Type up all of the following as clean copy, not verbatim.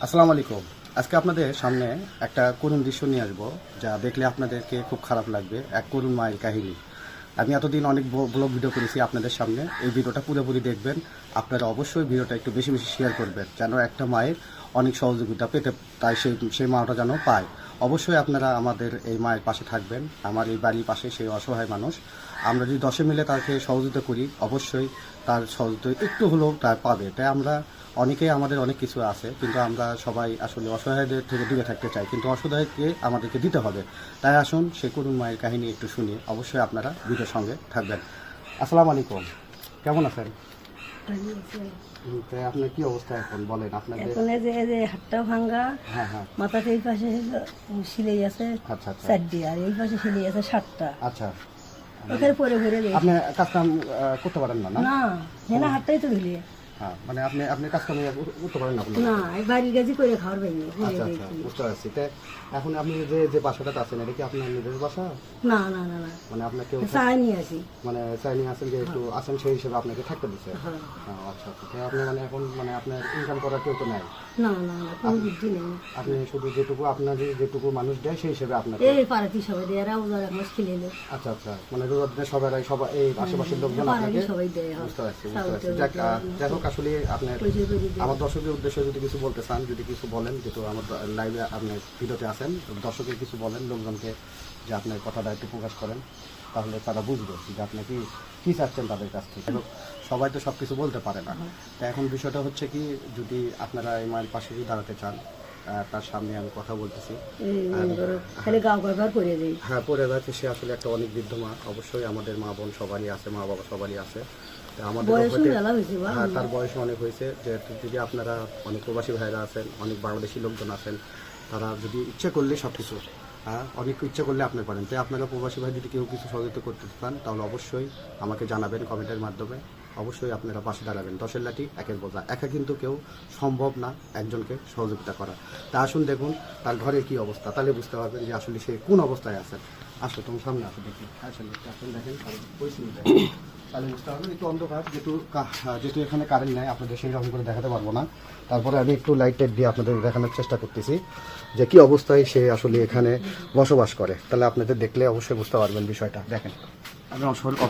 আসসালামু আলাইকুম। আজকে আপনাদের সামনে একটা করুণ দৃশ্য নিয়ে আসবো, যা দেখলে আপনাদেরকে খুব খারাপ লাগবে। এক করুণ মায়ের কাহিনী। আমি এতদিন অনেক ব্লগ ভিডিও করেছি আপনাদের সামনে। এই ভিডিওটা পুরোপুরি দেখবেন। আপনারা অবশ্যই ভিডিওটা একটু বেশি বেশি শেয়ার করবেন, যেন একটা মায়ের অনেক সহযোগিতা পেতে তাই সেই মাটা যেন পায়। অবশ্যই আপনারা আমাদের এই মায়ের পাশে থাকবেন। আমার এই বাড়ির পাশে সেই অসহায় মানুষ। আমরা যদি 10 মিলে তাকে সহযোগিতা করি, অবশ্যই তার সহযোগিতা একটু হলেও তার পাবে। তাই আমরা অনেকেই আমাদের অনেক কিছু আছে, কিন্তু আমরা সবাই আসলে অসহায়দের থেকে দূরে থাকতে চাই, কিন্তু অসহায়কে আমাদেরকে দিতে হবে। তাই আসুন সেই করুণ মায়ের কাহিনী একটু শুনি। অবশ্যই আপনারা ভিডিওর সঙ্গে থাকবেন। আসসালামু আলাইকুম, কেমন আছেন? তাই আপনার কি অবস্থা এখন বলেন? আপনাদের এখন এই যে হাতটা ভাঙ্গা, হ্যাঁ হ্যাঁ, মাথাতে এই পাশে সিলাই আছে আচ্ছা আচ্ছা 4টি, আর এই পাশে সিলাই আছে 7টা। আচ্ছা। ওখানে পরে পরে দেয় আপনি কাজ কাম করতে পারেন না? না, না, হেনা হাতটাই তো ধুলি হ্যাঁ, মানে আপনি কাজ কাম করতে পারেন না? না, এই বাড়ির কাজই করে খাওয়ার বাইরে। আচ্ছা আচ্ছা, বুঝতে পারছি। তাই এখন আপনি যে বাসাটাতে আছেন, এটা কি আপনার নিজের বাসা? না না না না, মানে আপনার কেউ চাই নিয়ে আসি। মানে চাইনি আছেন যে একটু আসেন, সেই হিসেবে আপনাকে থাকতে দিচ্ছে? হ্যাঁ। আচ্ছা আচ্ছা। তাই আপনি মানে এখন মানে আপনার ইনকাম করার কেউ তো নাই? না না না, কোনো বুদ্ধি নেই। আপনি শুধু যেটুকু আপনার যেটুকু মানুষ দেয় সেই হিসেবে আপনার? এই পাড়াতি সবাই দেয়, এরা ওদের এক মাস খেলে এলো। আচ্ছা আচ্ছা, মানে রোজার সবাই এই আশেপাশের লোকজন আপনাকে? সবাই দেয়। বুঝতে পারছি বুঝতে পারছি। যাই হোক, আসলে আপনার আমার দর্শকের উদ্দেশ্যে যদি কিছু বলতে চান, যদি কিছু বলেন, যেহেতু আমার লাইভে আপনি ভিডিওতে আছেন, দর্শকের কিছু বলেন লোকজনকে, যে আপনার কথাটা একটু প্রকাশ করেন, তাহলে তারা বুঝবে যে আপনি কি চাচ্ছেন তাদের কাছ থেকে। সবাই তো সব কিছু বলতে পারে না। তো এখন বিষয়টা হচ্ছে কি, যদি আপনারা এই মায়ের পাশে যদি দাঁড়াতে চান, তার সামনে আমি কথা বলতেছি, খালি গাঁও ব্যবহার করে দিই। হ্যাঁ, পরে যাচ্ছে। সে আসলে একটা অনেক বৃদ্ধ মা। অবশ্যই আমাদের মা বোন সবারই আছে, মা বাবা সবারই আছে। আমাদের হ্যাঁ, তার বয়স অনেক হয়েছে। যে যদি আপনারা অনেক প্রবাসী ভাইরা আছেন, অনেক বাংলাদেশি লোকজন আছেন, তারা যদি ইচ্ছে করলে সব কিছু, হ্যাঁ, অনেক ইচ্ছে করলে আপনি পারেন। তাই আপনারা প্রবাসী ভাই যদি কেউ কিছু সহযোগিতা করতে চান, তাহলে অবশ্যই আমাকে জানাবেন কমেন্টের মাধ্যমে। অবশ্যই আপনারা পাশে দাঁড়াবেন। 10-এর লাঠি 1-এর বোঝা। একা কিন্তু কেউ সম্ভব না একজনকে সহযোগিতা করা। তা আসুন দেখুন তার ঘরের কি অবস্থা, তাহলে বুঝতে পারবেন যে আসলে সে কোন অবস্থায় আছেন। আসো, তোমার সামনে আসো, দেখি আসলে আসুন, দেখেন পরিস্থিতি দেখেন, তাহলে বুঝতে পারবেন। একটু অন্ধকার, যেহেতু এখানে কারেন্ট নেই, আপনাদের সেই রকম করে দেখাতে পারবো না। তারপরে আমি একটু লাইট টাইট দিয়ে আপনাদের দেখানোর চেষ্টা করতেছি যে কি অবস্থায় সে আসলে এখানে বসবাস করে। তাহলে আপনাদের দেখলে অবশ্যই বুঝতে পারবেন বিষয়টা। দেখেন, আপনি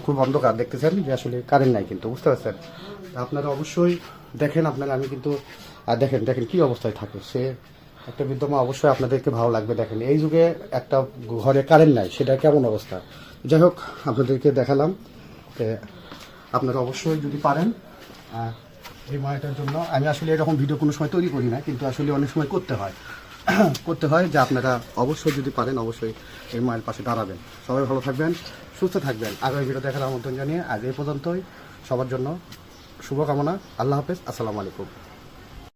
খুব অন্ধকার দেখতেছেন যে আসলে কারেন্ট নাই, কিন্তু বুঝতে পারছেন। আপনারা অবশ্যই দেখেন, আপনারা আমি কিন্তু দেখেন দেখেন কি অবস্থায় থাকে সে, একটা বৃদ্ধ মা। অবশ্যই আপনাদেরকে ভালো লাগবে। দেখেন, এই যুগে একটা ঘরে কারেন্ট নাই, সেটা কেমন অবস্থা। যাই হোক, আপনাদেরকে দেখালাম। আপনারা অবশ্যই যদি পারেন এই মায়েটার জন্য, আমি আসলে এরকম ভিডিও কোনো সময় তৈরি করি না, কিন্তু আসলে অনেক সময় করতে হয় যে আপনারা অবশ্যই যদি পারেন অবশ্যই এই মায়ের পাশে দাঁড়াবেন। সবাই ভালো থাকবেন, সুস্থ থাকবেন। আগামী ভিডিও দেখার আমন্ত্রণ জানিয়ে আজ এই পর্যন্তই। সবার জন্য শুভকামনা। আল্লাহ হাফেজ, আসসালামু আলাইকুম।